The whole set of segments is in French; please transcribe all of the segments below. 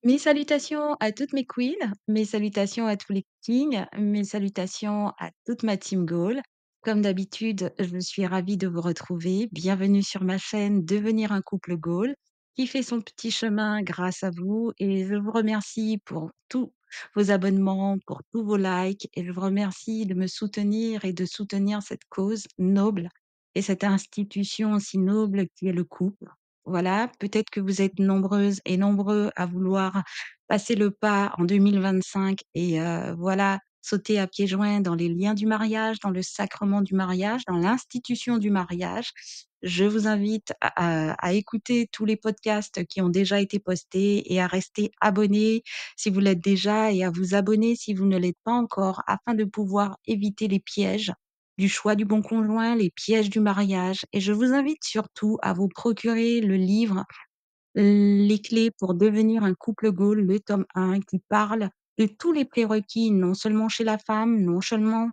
Mes salutations à toutes mes queens, mes salutations à tous les kings, mes salutations à toute ma team goal. Comme d'habitude, je suis ravie de vous retrouver. Bienvenue sur ma chaîne Devenir un couple goal, qui fait son petit chemin grâce à vous. Et je vous remercie pour tous vos abonnements, pour tous vos likes. Et je vous remercie de me soutenir et de soutenir cette cause noble et cette institution si noble qui est le couple. Voilà, peut-être que vous êtes nombreuses et nombreux à vouloir passer le pas en 2025 et voilà, sauter à pieds joints dans les liens du mariage, dans le sacrement du mariage, dans l'institution du mariage. Je vous invite à écouter tous les podcasts qui ont déjà été postés et à rester abonnés si vous l'êtes déjà et à vous abonner si vous ne l'êtes pas encore afin de pouvoir éviter les pièges du choix du bon conjoint, les pièges du mariage. Et je vous invite surtout à vous procurer le livre Les clés pour devenir un couple goal, le tome 1, qui parle de tous les prérequis, non seulement chez la femme, non seulement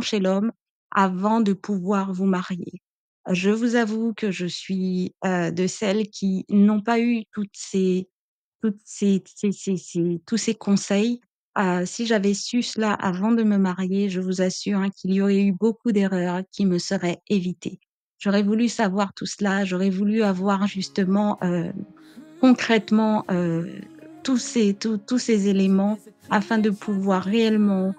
chez l'homme, avant de pouvoir vous marier. Je vous avoue que je suis de celles qui n'ont pas eu tous ces conseils. Si j'avais su cela avant de me marier, je vous assure, hein, qu'il y aurait eu beaucoup d'erreurs qui me seraient évitées. J'aurais voulu savoir tout cela, j'aurais voulu avoir justement, concrètement, tous ces éléments afin de pouvoir réellement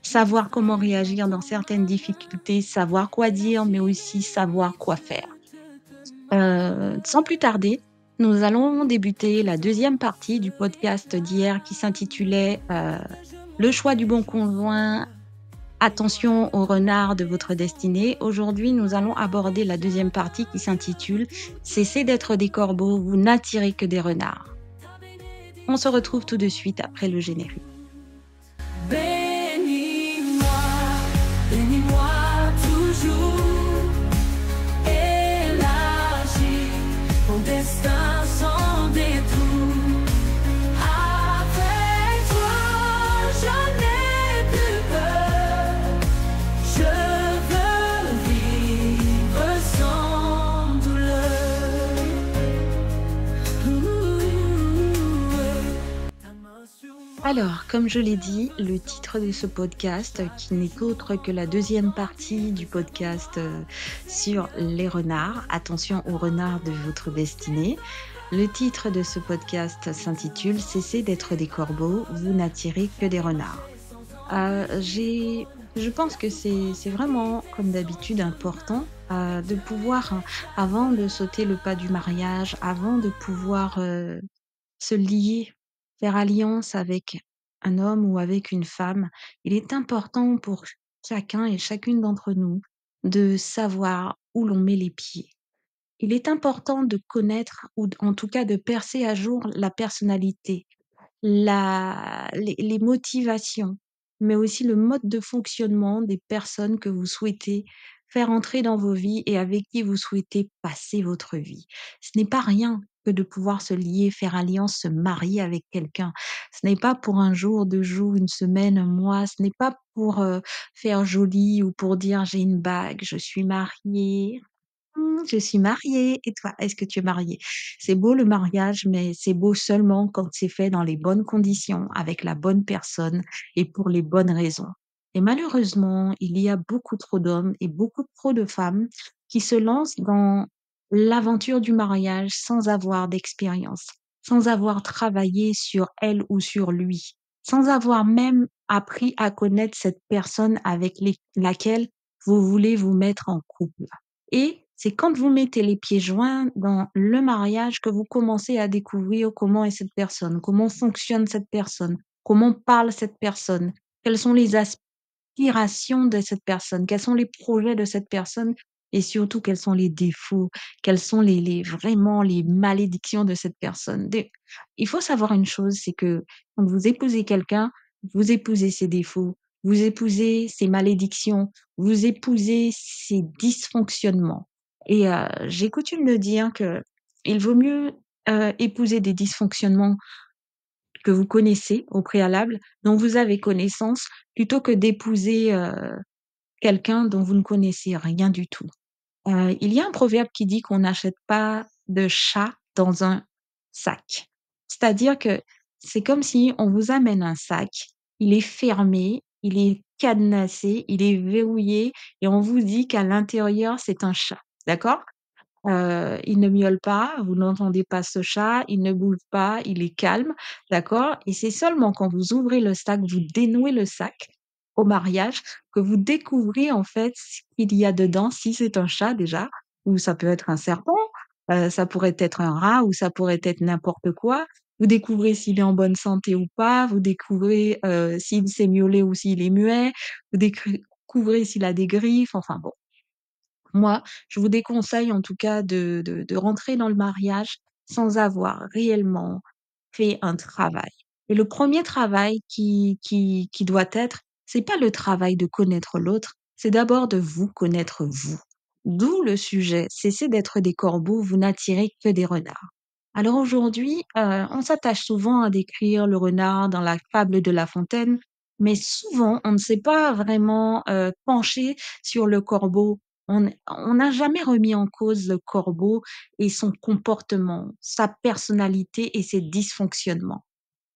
savoir comment réagir dans certaines difficultés, savoir quoi dire, mais aussi savoir quoi faire. Sans plus tarder, nous allons débuter la deuxième partie du podcast d'hier qui s'intitulait, «Le choix du bon conjoint, attention aux renards de votre destinée». Aujourd'hui, nous allons aborder la deuxième partie qui s'intitule «Cessez d'être des corbeaux, vous n'attirez que des renards». On se retrouve tout de suite après le générique. Bénis-moi, bénis-moi toujours, élargis mon destin sans détour. Avec toi, je n'ai plus peur, je veux vivre sans douleur. Ta main sur moi. Alors, comme je l'ai dit, le titre de ce podcast, qui n'est autre que la deuxième partie du podcast sur les renards, attention aux renards de votre destinée. Le titre de ce podcast s'intitule «Cessez d'être des corbeaux, vous n'attirez que des renards». Je pense que c'est vraiment, comme d'habitude, important de pouvoir, hein, avant de sauter le pas du mariage, avant de pouvoir se lier, faire alliance avec un homme ou avec une femme, il est important pour chacun et chacune d'entre nous de savoir où l'on met les pieds. Il est important de connaître ou en tout cas de percer à jour la personnalité, les motivations, mais aussi le mode de fonctionnement des personnes que vous souhaitez faire entrer dans vos vies et avec qui vous souhaitez passer votre vie. Ce n'est pas rien que de pouvoir se lier, faire alliance, se marier avec quelqu'un. Ce n'est pas pour un jour, 2 jours, une semaine, un mois, ce n'est pas pour, faire joli ou pour dire: «J'ai une bague, je suis mariée». Je suis mariée et toi, est-ce que tu es mariée? C'est beau le mariage, mais c'est beau seulement quand c'est fait dans les bonnes conditions, avec la bonne personne et pour les bonnes raisons. Et malheureusement, il y a beaucoup trop d'hommes et beaucoup trop de femmes qui se lancent dans l'aventure du mariage sans avoir d'expérience, sans avoir travaillé sur elle ou sur lui, sans avoir même appris à connaître cette personne avec laquelle vous voulez vous mettre en couple. Et c'est quand vous mettez les pieds joints dans le mariage que vous commencez à découvrir comment est cette personne, comment fonctionne cette personne, comment parle cette personne, quelles sont les aspirations de cette personne, quels sont les projets de cette personne et surtout quels sont les défauts, quelles sont les vraiment les malédictions de cette personne. Il faut savoir une chose, c'est que quand vous épousez quelqu'un, vous épousez ses défauts, vous épousez ses malédictions, vous épousez ses dysfonctionnements. Et j'ai coutume de dire que il vaut mieux épouser des dysfonctionnements que vous connaissez au préalable, dont vous avez connaissance, plutôt que d'épouser quelqu'un dont vous ne connaissez rien du tout. Il y a un proverbe qui dit qu'on n'achète pas de chat dans un sac. C'est-à-dire que c'est comme si on vous amène un sac, il est fermé, il est cadenassé, il est verrouillé et on vous dit qu'à l'intérieur, c'est un chat, d'accord? Il ne miaule pas, vous n'entendez pas ce chat, il ne bouge pas, il est calme, d'accord? Et c'est seulement quand vous ouvrez le sac, vous dénouez le sac au mariage, que vous découvrez en fait ce qu'il y a dedans, si c'est un chat déjà, ou ça peut être un serpent, ça pourrait être un rat ou ça pourrait être n'importe quoi. Vous découvrez s'il est en bonne santé ou pas, vous découvrez, s'il sait miauler ou s'il est muet, vous découvrez s'il a des griffes, enfin bon. Moi, je vous déconseille en tout cas de rentrer dans le mariage sans avoir réellement fait un travail. Et le premier travail qui doit être, c'est pas le travail de connaître l'autre, c'est d'abord de vous connaître vous. D'où le sujet, cessez d'être des corbeaux, vous n'attirez que des renards. Alors aujourd'hui, on s'attache souvent à décrire le renard dans la fable de La Fontaine, mais souvent on ne s'est pas vraiment, penché sur le corbeau. On n'a jamais remis en cause le corbeau et son comportement, sa personnalité et ses dysfonctionnements.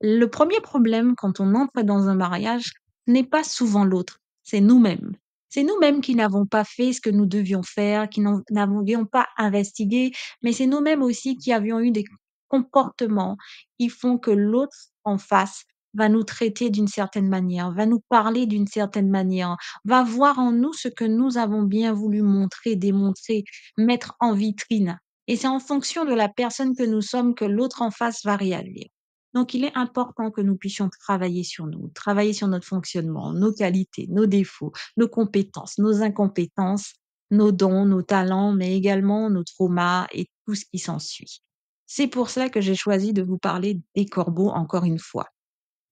Le premier problème quand on entre dans un mariage n'est pas souvent l'autre, c'est nous-mêmes. C'est nous-mêmes qui n'avons pas fait ce que nous devions faire, qui n'avions pas investigué, mais c'est nous-mêmes aussi qui avions eu des comportements qui font que l'autre en face va nous traiter d'une certaine manière, va nous parler d'une certaine manière, va voir en nous ce que nous avons bien voulu montrer, démontrer, mettre en vitrine. Et c'est en fonction de la personne que nous sommes que l'autre en face va réagir. Donc, il est important que nous puissions travailler sur nous, travailler sur notre fonctionnement, nos qualités, nos défauts, nos compétences, nos incompétences, nos dons, nos talents, mais également nos traumas et tout ce qui s'ensuit. C'est pour cela que j'ai choisi de vous parler des corbeaux encore une fois.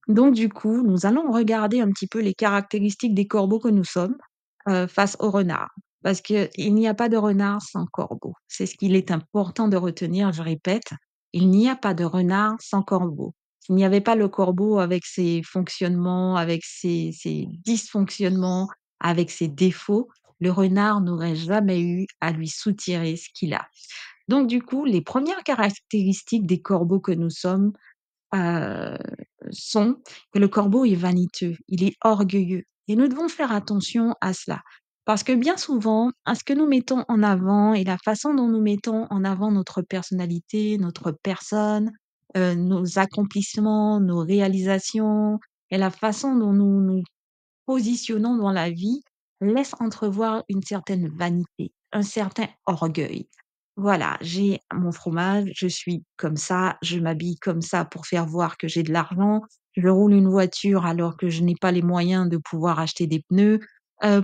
Donc du coup, nous allons regarder un petit peu les caractéristiques des corbeaux que nous sommes, face aux renards. Parce qu'il n'y a pas de renard sans corbeau. C'est ce qu'il est important de retenir, je répète, il n'y a pas de renard sans corbeau. S'il n'y avait pas le corbeau avec ses fonctionnements, avec ses dysfonctionnements, avec ses défauts, le renard n'aurait jamais eu à lui soutirer ce qu'il a. Donc du coup, les premières caractéristiques des corbeaux que nous sommes, heu, sont que le corbeau est vaniteux, il est orgueilleux et nous devons faire attention à cela. Parce que bien souvent, à ce que nous mettons en avant et la façon dont nous mettons en avant notre personnalité, notre personne, nos accomplissements, nos réalisations et la façon dont nous nous positionnons dans la vie laisse entrevoir une certaine vanité, un certain orgueil. Voilà, j'ai mon fromage, je suis comme ça, je m'habille comme ça pour faire voir que j'ai de l'argent, je roule une voiture alors que je n'ai pas les moyens de pouvoir acheter des pneus,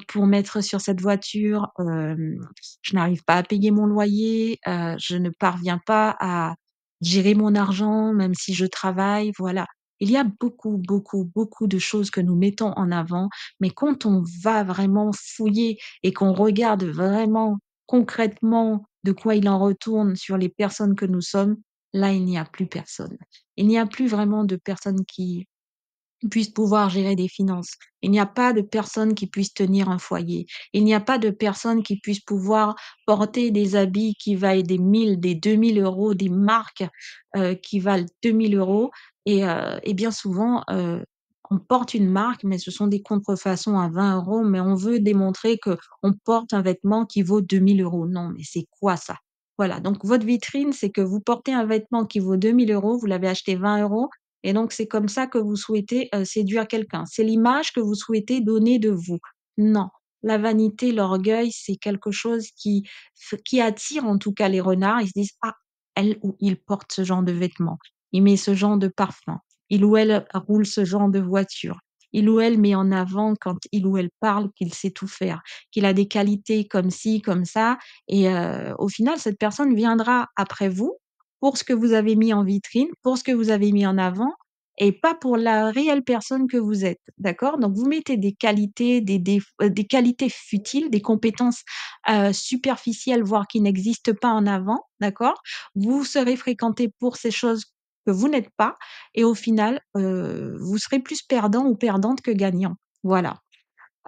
pour mettre sur cette voiture, je n'arrive pas à payer mon loyer, je ne parviens pas à gérer mon argent même si je travaille, voilà. Il y a beaucoup, beaucoup, beaucoup de choses que nous mettons en avant, mais quand on va vraiment fouiller et qu'on regarde vraiment concrètement de quoi il en retourne sur les personnes que nous sommes, là, il n'y a plus personne. Il n'y a plus vraiment de personnes qui puissent pouvoir gérer des finances. Il n'y a pas de personnes qui puissent tenir un foyer. Il n'y a pas de personnes qui puissent pouvoir porter des habits qui valent des 1000, des 2000 €, des marques, qui valent 2000 € et bien souvent, on porte une marque, mais ce sont des contrefaçons à 20 €, mais on veut démontrer qu'on porte un vêtement qui vaut 2000 €. Non, mais c'est quoi ça? Voilà, donc votre vitrine, c'est que vous portez un vêtement qui vaut 2000 €, vous l'avez acheté 20 € et donc c'est comme ça que vous souhaitez, séduire quelqu'un. C'est l'image que vous souhaitez donner de vous. Non, la vanité, l'orgueil, c'est quelque chose qui attire en tout cas les renards. Ils se disent: «Ah, elle ou il porte ce genre de vêtements, il met ce genre de parfum, il ou elle roule ce genre de voiture, il ou elle met en avant quand il ou elle parle qu'il sait tout faire, qu'il a des qualités comme ci, comme ça» et au final, cette personne viendra après vous pour ce que vous avez mis en vitrine, pour ce que vous avez mis en avant et pas pour la réelle personne que vous êtes, d'accord? Donc vous mettez des qualités, des qualités futiles, des compétences, superficielles, voire qui n'existent pas en avant, d'accord? Vous serez fréquenté pour ces choses que vous n'êtes pas et au final, vous serez plus perdant ou perdante que gagnant. Voilà.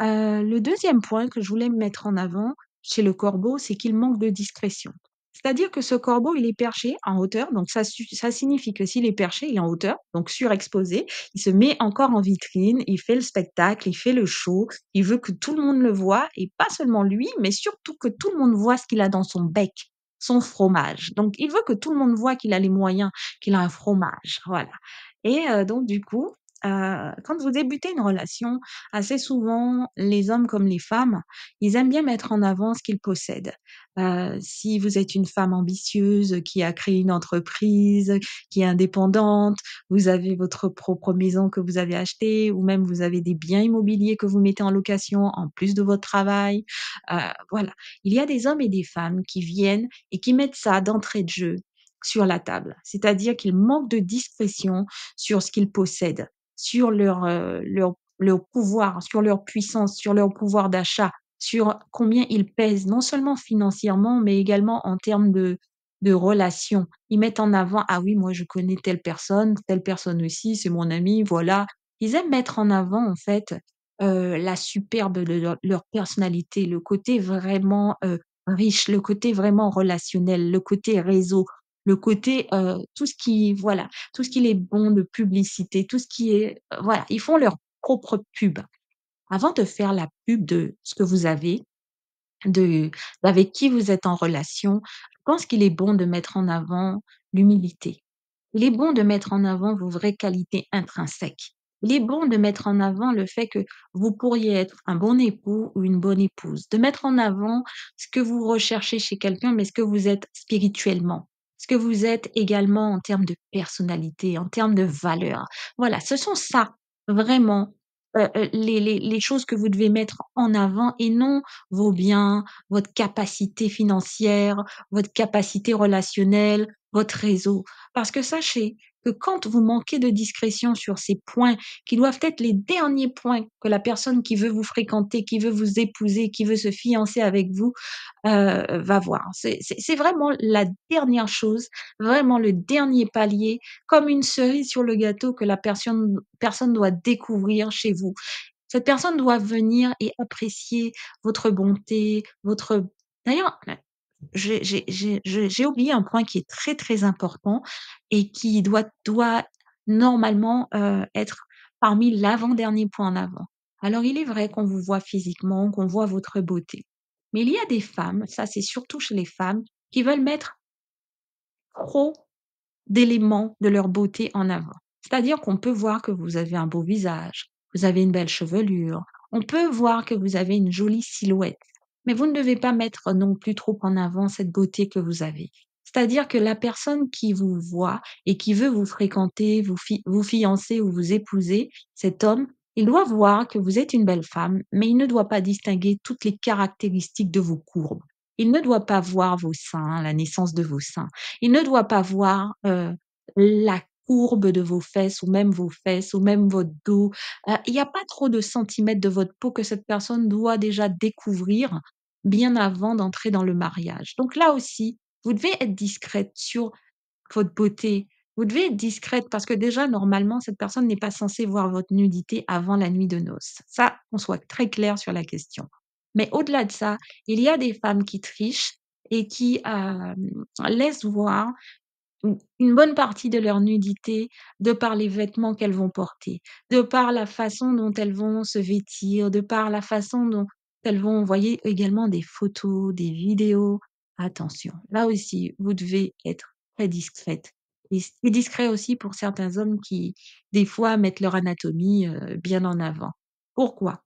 Le deuxième point que je voulais mettre en avant chez le corbeau, c'est qu'il manque de discrétion. C'est-à-dire que ce corbeau, il est perché en hauteur, donc ça signifie que s'il est perché, il est en hauteur, donc surexposé. Il se met encore en vitrine, il fait le spectacle, il fait le show, il veut que tout le monde le voie et pas seulement lui, mais surtout que tout le monde voit ce qu'il a dans son bec, son fromage. Donc il veut que tout le monde voit qu'il a les moyens, qu'il a un fromage, voilà. Et donc du coup, quand vous débutez une relation, assez souvent, les hommes comme les femmes, ils aiment bien mettre en avant ce qu'ils possèdent. Si vous êtes une femme ambitieuse qui a créé une entreprise, qui est indépendante, vous avez votre propre maison que vous avez achetée ou même vous avez des biens immobiliers que vous mettez en location en plus de votre travail, voilà. Il y a des hommes et des femmes qui viennent et qui mettent ça d'entrée de jeu sur la table. C'est-à-dire qu'ils manquent de discrétion sur ce qu'ils possèdent, sur leur pouvoir, sur leur puissance, sur leur pouvoir d'achat, sur combien ils pèsent, non seulement financièrement, mais également en termes de relations. Ils mettent en avant: «Ah oui, moi je connais telle personne aussi, c'est mon ami», voilà. Ils aiment mettre en avant, en fait, la superbe de leur personnalité, le côté vraiment, riche, le côté vraiment relationnel, le côté réseau, le côté, tout ce qui voilà, tout ce qui est bon de publicité, tout ce qui est, voilà, ils font leur propre pub. Avant de faire la pub de ce que vous avez, de avec qui vous êtes en relation, je pense qu'il est bon de mettre en avant l'humilité. Il est bon de mettre en avant vos vraies qualités intrinsèques. Il est bon de mettre en avant le fait que vous pourriez être un bon époux ou une bonne épouse, de mettre en avant ce que vous recherchez chez quelqu'un, mais ce que vous êtes spirituellement, ce que vous êtes également en termes de personnalité, en termes de valeurs. Voilà, ce sont ça, vraiment, les choses que vous devez mettre en avant et non vos biens, votre capacité financière, votre capacité relationnelle, votre réseau. Parce que sachez que quand vous manquez de discrétion sur ces points qui doivent être les derniers points que la personne qui veut vous fréquenter, qui veut vous épouser, qui veut se fiancer avec vous, va voir. C'est vraiment la dernière chose, vraiment le dernier palier, comme une cerise sur le gâteau que la personne doit découvrir chez vous. Cette personne doit venir et apprécier votre bonté, votre d'ailleurs, j'ai oublié un point qui est très, très important et qui doit normalement, être parmi l'avant-dernier point en avant. Alors il est vrai qu'on vous voit physiquement, qu'on voit votre beauté. Mais il y a des femmes, ça c'est surtout chez les femmes, qui veulent mettre trop d'éléments de leur beauté en avant. C'est-à-dire qu'on peut voir que vous avez un beau visage, vous avez une belle chevelure, on peut voir que vous avez une jolie silhouette, mais vous ne devez pas mettre non plus trop en avant cette beauté que vous avez. C'est-à-dire que la personne qui vous voit et qui veut vous fréquenter, vous fiancer ou vous épouser, cet homme, il doit voir que vous êtes une belle femme, mais il ne doit pas distinguer toutes les caractéristiques de vos courbes. Il ne doit pas voir vos seins, la naissance de vos seins. Il ne doit pas voir, la courbe de vos fesses ou même votre dos. Il y a pas trop de centimètres de votre peau que cette personne doit déjà découvrir bien avant d'entrer dans le mariage. Donc là aussi, vous devez être discrète sur votre beauté. Vous devez être discrète parce que déjà normalement cette personne n'est pas censée voir votre nudité avant la nuit de noces. Ça, qu'on soit très clair sur la question. Mais au-delà de ça, il y a des femmes qui trichent et qui, laissent voir une bonne partie de leur nudité de par les vêtements qu'elles vont porter, de par la façon dont elles vont se vêtir, de par la façon dont elles vont envoyer également des photos, des vidéos. Attention, là aussi, vous devez être très discrète et discret aussi pour certains hommes qui, des fois, mettent leur anatomie, bien en avant. Pourquoi?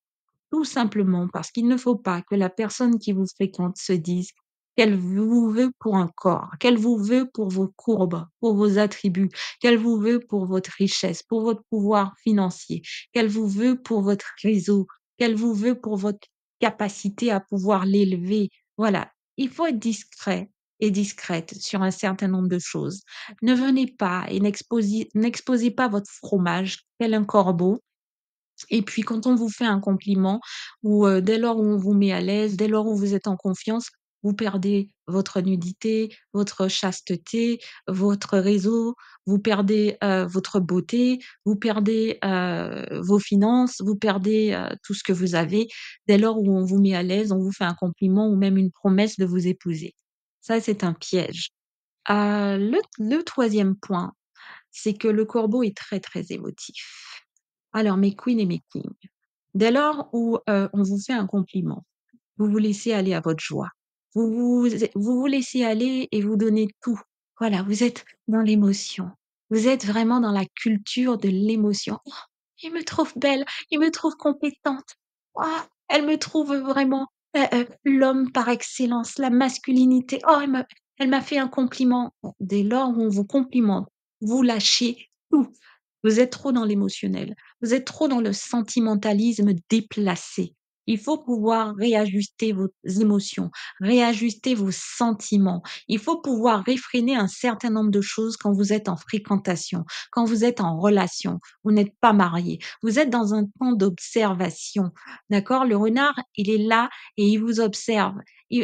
Tout simplement parce qu'il ne faut pas que la personne qui vous fréquente se dise qu'elle vous veut pour un corps, qu'elle vous veut pour vos courbes, pour vos attributs, qu'elle vous veut pour votre richesse, pour votre pouvoir financier, qu'elle vous veut pour votre réseau, qu'elle vous veut pour votre capacité à pouvoir l'élever. Voilà, il faut être discret et discrète sur un certain nombre de choses. Ne venez pas et n'exposez pas votre fromage tel un corbeau et puis quand on vous fait un compliment ou, dès lors où on vous met à l'aise, dès lors où vous êtes en confiance, vous perdez votre nudité, votre chasteté, votre réseau, vous perdez, votre beauté, vous perdez, vos finances, vous perdez, tout ce que vous avez, dès lors où on vous met à l'aise, on vous fait un compliment ou même une promesse de vous épouser. Ça, c'est un piège. Le 3e point, c'est que le corbeau est très, très émotif. Alors mes queens et mes kings, dès lors où, on vous fait un compliment, vous vous laissez aller à votre joie. Vous laissez aller et vous donnez tout. Voilà, vous êtes dans l'émotion. Vous êtes vraiment dans la culture de l'émotion. «Oh, il me trouve belle, il me trouve compétente. Oh, elle me trouve vraiment, l'homme par excellence, la masculinité. Oh, elle m'a fait un compliment». Dès lors où on vous complimente, vous lâchez tout. Vous êtes trop dans l'émotionnel. Vous êtes trop dans le sentimentalisme déplacé. Il faut pouvoir réajuster vos émotions, réajuster vos sentiments. Il faut pouvoir réfréner un certain nombre de choses quand vous êtes en fréquentation, quand vous êtes en relation. Vous n'êtes pas marié. Vous êtes dans un temps d'observation. D'accord? Le renard, il est là et il vous observe.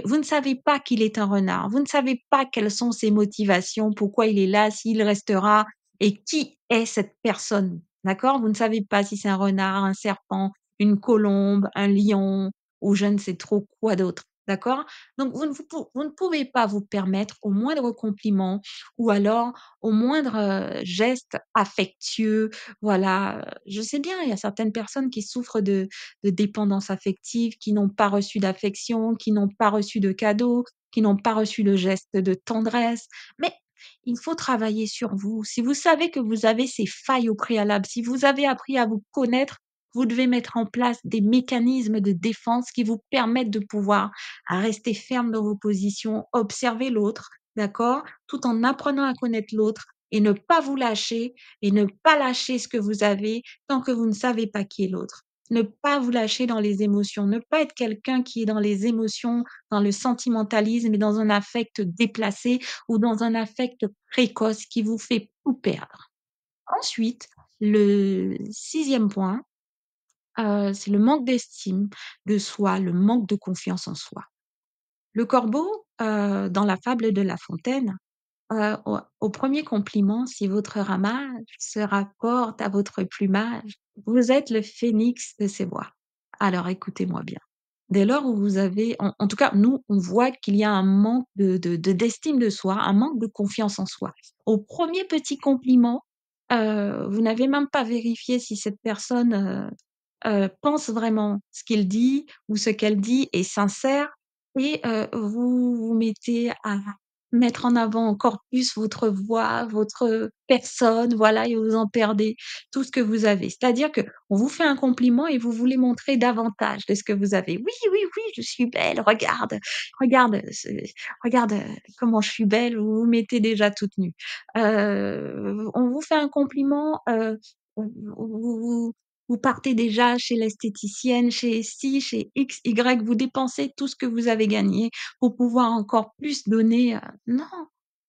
Vous ne savez pas qu'il est un renard. Vous ne savez pas quelles sont ses motivations, pourquoi il est là, s'il restera et qui est cette personne. D'accord? Vous ne savez pas si c'est un renard, un serpent, une colombe, un lion ou je ne sais trop quoi d'autre, d'accord? Donc vous ne pouvez pas vous permettre au moindre compliment ou alors au moindre, geste affectueux, voilà, je sais bien, il y a certaines personnes qui souffrent de dépendance affective, qui n'ont pas reçu d'affection, qui n'ont pas reçu de cadeaux, qui n'ont pas reçu le geste de tendresse, mais il faut travailler sur vous. Si vous savez que vous avez ces failles au préalable, si vous avez appris à vous connaître, vous devez mettre en place des mécanismes de défense qui vous permettent de pouvoir rester ferme dans vos positions, observer l'autre, d'accord? Tout en apprenant à connaître l'autre et ne pas vous lâcher et ne pas lâcher ce que vous avez tant que vous ne savez pas qui est l'autre. Ne pas vous lâcher dans les émotions, ne pas être quelqu'un qui est dans les émotions, dans le sentimentalisme et dans un affect déplacé ou dans un affect précoce qui vous fait tout perdre. Ensuite, le 6e point, c'est le manque d'estime de soi, le manque de confiance en soi. Le corbeau, dans la fable de La Fontaine, au 1er compliment, si votre ramage se rapporte à votre plumage, vous êtes le phénix de ses bois. Alors écoutez-moi bien. Dès lors où vous avez en tout cas, nous, on voit qu'il y a un manque d'estime de soi, un manque de confiance en soi. Au 1er petit compliment, vous n'avez même pas vérifié si cette personne, pense vraiment ce qu'il dit ou ce qu'elle dit est sincère et vous vous mettez à mettre en avant encore plus votre voix, votre personne, voilà et vous en perdez tout ce que vous avez. C'est-à-dire qu'on vous fait un compliment et vous voulez montrer davantage de ce que vous avez. «Oui, oui, oui, je suis belle, regarde, regarde, regarde, comment je suis belle», vous vous mettez déjà toute nue. On vous fait un compliment, vous vous partez déjà chez l'esthéticienne, chez ci, chez X, Y, vous dépensez tout ce que vous avez gagné pour pouvoir encore plus donner, non,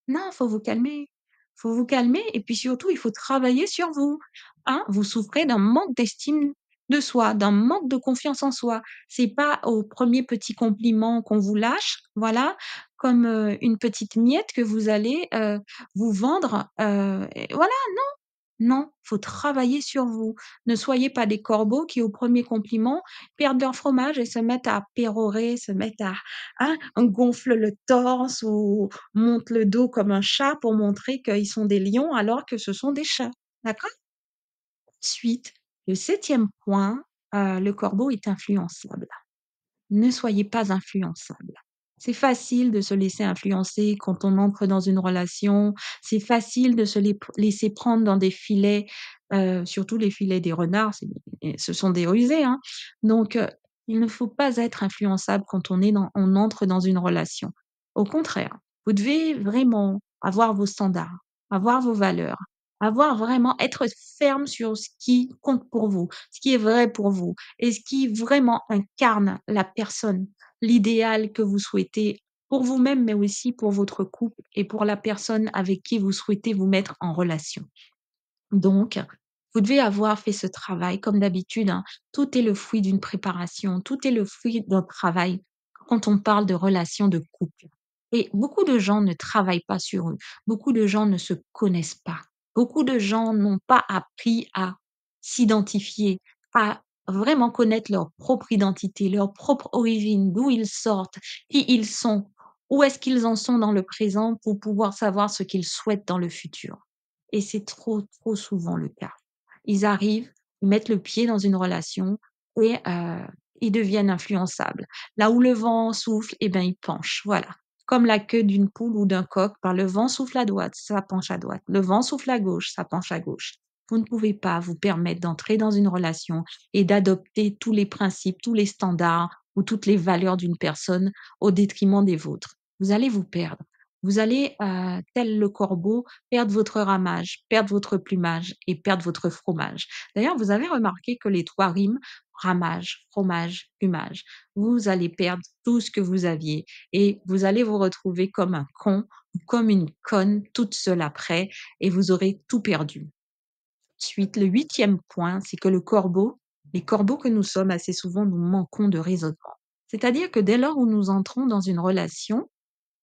non, faut vous calmer. Faut vous calmer et puis surtout, il faut travailler sur vous, hein. Vous souffrez d'un manque d'estime de soi, d'un manque de confiance en soi. C'est pas au 1er petit compliment qu'on vous lâche, voilà, comme, une petite miette que vous allez, vous vendre, et voilà. Non, faut travailler sur vous. Ne soyez pas des corbeaux qui, au 1er compliment, perdent leur fromage et se mettent à pérorer, se mettent à hein, gonflent le torse ou montent le dos comme un chat pour montrer qu'ils sont des lions alors que ce sont des chats. D'accord? Ensuite, le 7e point, le corbeau est influençable. Ne soyez pas influençable. C'est facile de se laisser influencer quand on entre dans une relation. C'est facile de se laisser prendre dans des filets, surtout les filets des renards, ce sont des rusés, hein. Donc, il ne faut pas être influençable quand on entre dans une relation. Au contraire, vous devez vraiment avoir vos standards, avoir vos valeurs, avoir vraiment être ferme sur ce qui compte pour vous, ce qui est vrai pour vous et ce qui vraiment incarne la personne, l'idéal que vous souhaitez pour vous-même, mais aussi pour votre couple et pour la personne avec qui vous souhaitez vous mettre en relation. Donc, vous devez avoir fait ce travail comme d'habitude, hein. Tout est le fruit d'une préparation, tout est le fruit d'un travail quand on parle de relations de couple. Et beaucoup de gens ne travaillent pas sur eux. Beaucoup de gens ne se connaissent pas. Beaucoup de gens n'ont pas appris à s'identifier, à vraiment connaître leur propre identité, leur propre origine, d'où ils sortent, qui ils sont. Où est-ce qu'ils en sont dans le présent pour pouvoir savoir ce qu'ils souhaitent dans le futur? Et c'est trop, trop souvent le cas. Ils arrivent, ils mettent le pied dans une relation et ils deviennent influençables. Là où le vent souffle, eh ben, ils penchent, voilà. Comme la queue d'une poule ou d'un coq, par le vent souffle à droite, ça penche à droite. Le vent souffle à gauche, ça penche à gauche. Vous ne pouvez pas vous permettre d'entrer dans une relation et d'adopter tous les principes, tous les standards ou toutes les valeurs d'une personne au détriment des vôtres. Vous allez vous perdre. Vous allez, tel le corbeau, perdre votre ramage, perdre votre plumage et perdre votre fromage. D'ailleurs, vous avez remarqué que les 3 rimes, ramage, fromage, plumage, vous allez perdre tout ce que vous aviez et vous allez vous retrouver comme un con ou comme une conne toute seule après et vous aurez tout perdu. Ensuite, le 8e point, c'est que le corbeau, les corbeaux que nous sommes, assez souvent, nous manquons de raisonnement. C'est-à-dire que dès lors où nous entrons dans une relation,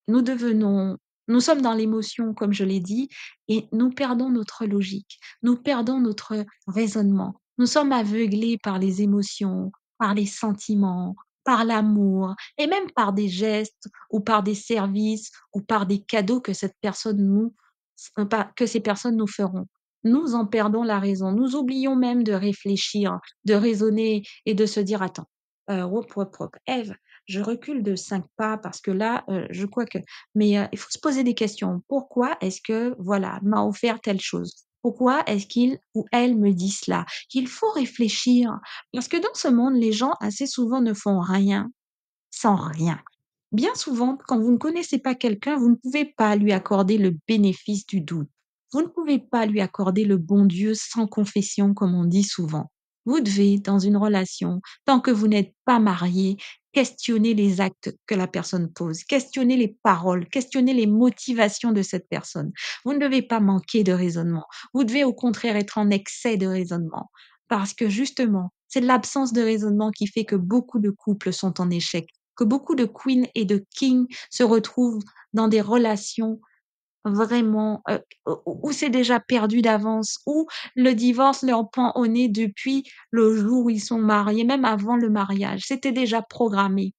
nous devenons nous sommes dans l'émotion, comme je l'ai dit, et nous perdons notre logique, nous perdons notre raisonnement. Nous sommes aveuglés par les émotions, par les sentiments, par l'amour et même par des gestes ou par des services ou par des cadeaux que cette personne nous pas que ces personnes nous feront. Nous en perdons la raison. Nous oublions même de réfléchir, de raisonner et de se dire: «Attends, hop, hop, hop, Ève, je recule de 5 pas parce que là, je crois que» mais il faut se poser des questions. Pourquoi est-ce que, voilà, m'a offert telle chose? Pourquoi est-ce qu'il ou elle me dit cela? Il faut réfléchir parce que dans ce monde, les gens assez souvent ne font rien sans rien. Bien souvent, quand vous ne connaissez pas quelqu'un, vous ne pouvez pas lui accorder le bénéfice du doute. Vous ne pouvez pas lui accorder le bon Dieu sans confession, comme on dit souvent. Vous devez, dans une relation, tant que vous n'êtes pas marié, questionner les actes que la personne pose, questionner les paroles, questionner les motivations de cette personne. Vous ne devez pas manquer de raisonnement. Vous devez au contraire être en excès de raisonnement. Parce que justement, c'est l'absence de raisonnement qui fait que beaucoup de couples sont en échec, que beaucoup de queens et de kings se retrouvent dans des relations vraiment, où c'est déjà perdu d'avance, où le divorce leur pend au nez depuis le jour où ils sont mariés, même avant le mariage. C'était déjà programmé.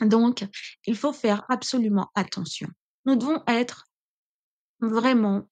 Donc, il faut faire absolument attention. Nous devons être vraiment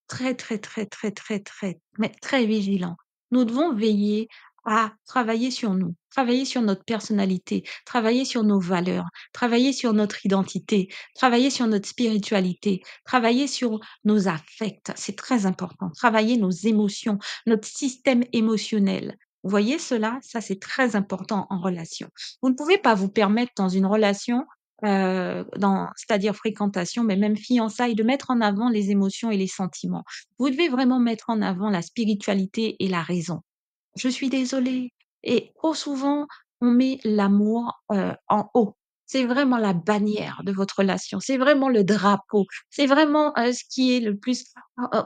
très, très, très, très, très, très, mais très vigilants. Nous devons veiller à travailler sur notre personnalité, travailler sur nos valeurs, travailler sur notre identité, travailler sur notre spiritualité, travailler sur nos affects. C'est très important. Travailler nos émotions, notre système émotionnel. Vous voyez cela? Ça, c'est très important en relation. Vous ne pouvez pas vous permettre dans une relation c'est-à-dire fréquentation, mais même fiançailles, de mettre en avant les émotions et les sentiments. Vous devez vraiment mettre en avant la spiritualité et la raison. Je suis désolée et trop souvent, on met l'amour, en haut. C'est vraiment la bannière de votre relation, c'est vraiment le drapeau, c'est vraiment, ce qui est le plus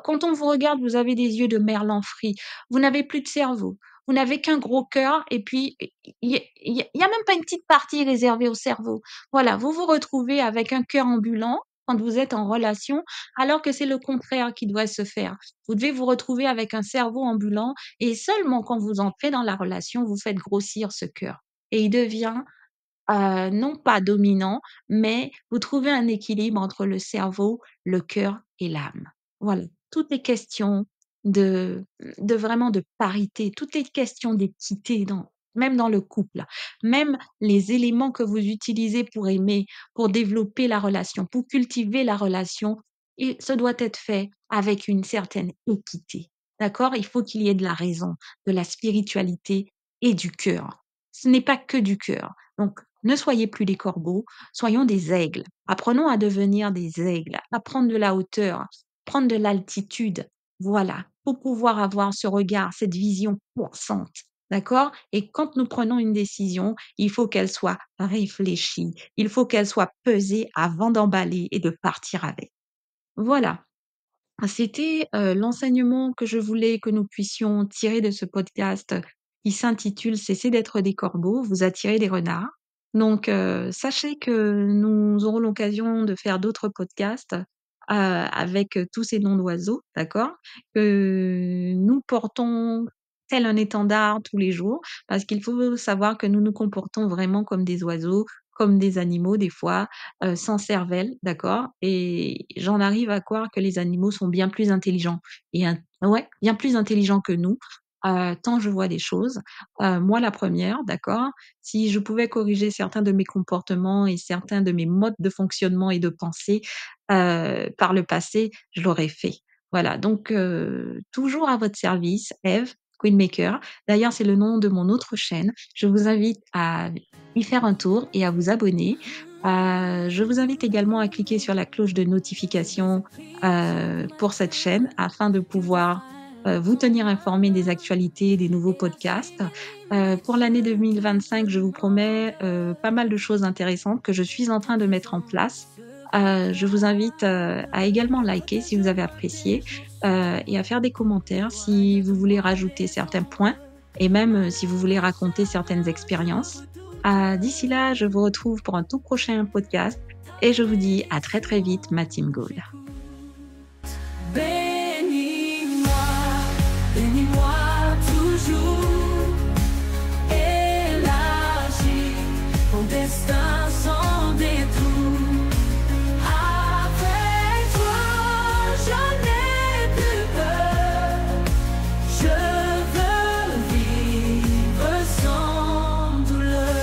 quand on vous regarde, vous avez des yeux de merlan frit, vous n'avez plus de cerveau, vous n'avez qu'un gros cœur et puis il y a même pas une petite partie réservée au cerveau. Voilà, vous vous retrouvez avec un cœur ambulant quand vous êtes en relation, alors que c'est le contraire qui doit se faire. Vous devez vous retrouver avec un cerveau ambulant et seulement quand vous entrez dans la relation, vous faites grossir ce cœur et il devient, non pas dominant, mais vous trouvez un équilibre entre le cerveau, le cœur et l'âme. Voilà, tout est question de vraiment de parité, tout est question d'équité dans même dans le couple. Même les éléments que vous utilisez pour aimer, pour développer la relation, pour cultiver la relation, et ce doit être fait avec une certaine équité. D'accord? Il faut qu'il y ait de la raison, de la spiritualité et du cœur. Ce n'est pas que du cœur. Donc, ne soyez plus des corbeaux, soyons des aigles. Apprenons à devenir des aigles, à prendre de la hauteur, prendre de l'altitude. Voilà, pour pouvoir avoir ce regard, cette vision pensante. D'accord? Et quand nous prenons une décision, il faut qu'elle soit réfléchie, il faut qu'elle soit pesée avant d'emballer et de partir avec. Voilà. C'était, l'enseignement que je voulais que nous puissions tirer de ce podcast qui s'intitule «Cessez d'être des corbeaux, vous attirez des renards». Donc, sachez que nous aurons l'occasion de faire d'autres podcasts, avec, tous ces noms d'oiseaux, d'accord? Que nous portons tel un étendard tous les jours, parce qu'il faut savoir que nous nous comportons vraiment comme des oiseaux. comme des animaux des fois, sans cervelle, d'accord? Et j'en arrive à croire que les animaux sont bien plus intelligents et ouais, bien plus intelligents que nous, tant je vois des choses. Moi la première, d'accord? Si je pouvais corriger certains de mes comportements et certains de mes modes de fonctionnement et de pensée, par le passé, je l'aurais fait. Voilà, donc toujours à votre service, Eve, Queenmaker. D'ailleurs, c'est le nom de mon autre chaîne. Je vous invite à y faire un tour et à vous abonner. Je vous invite également à cliquer sur la cloche de notification, pour cette chaîne afin de pouvoir, vous tenir informé des actualités, des nouveaux podcasts. Pour l'année 2025, je vous promets, pas mal de choses intéressantes que je suis en train de mettre en place. Je vous invite, à également liker si vous avez apprécié, et à faire des commentaires si vous voulez rajouter certains points et même, si vous voulez raconter certaines expériences. D'ici là, je vous retrouve pour un tout prochain podcast et je vous dis à très, très vite, ma team Goal. Bénis-moi, bénis-moi toujours, élargis mon destin sans détour. Avec toi, je n'ai plus peur, je veux vivre sans douleur.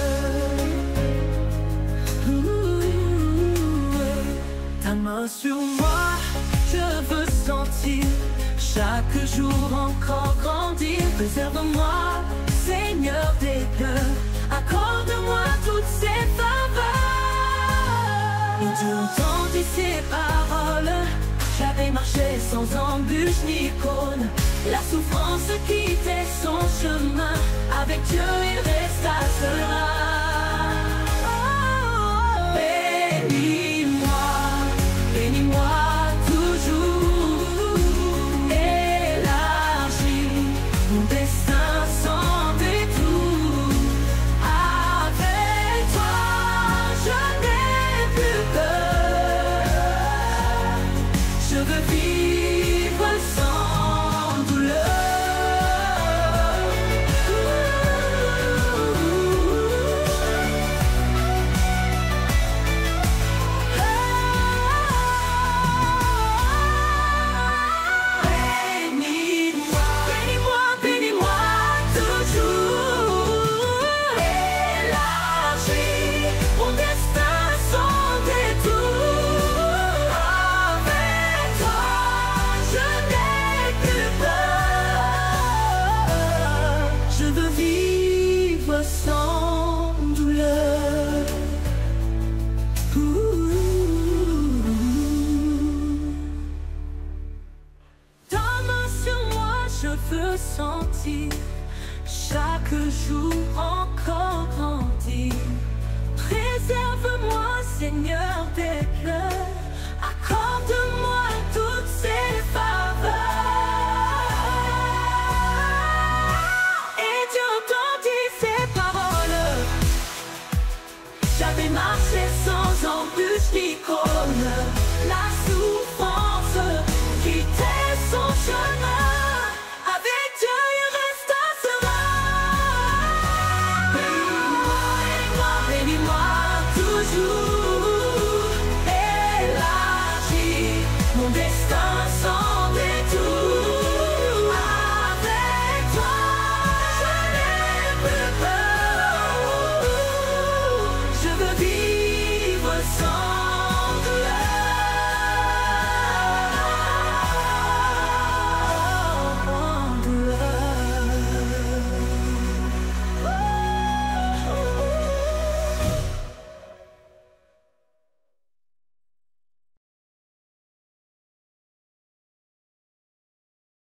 Ta main sur moi, je veux sentir chaque jour encore grandir. Préserve-moi, Seigneur des cœurs, accorde-moi toutes ces faveurs. Et Dieu entendit ces paroles, j'avais marché sans embûche ni cône. La souffrance quittait son chemin, avec Dieu il resta serein. Bénis-moi, bénis-moi toujours, élargis mon destin sans détour. Avec toi, je n'ai plus peur, je veux vivre sans douleur. Bénis-moi, bénis-moi, bénis-moi toujours, élargis mon destin sans détour. Avec toi, je n'ai plus peur, je veux vivre sans douleur. Ta main sur moi, je veux sentir chaque jour encore grandir. Préserve-moi, Seigneur des cœurs, accorde-moi toutes ces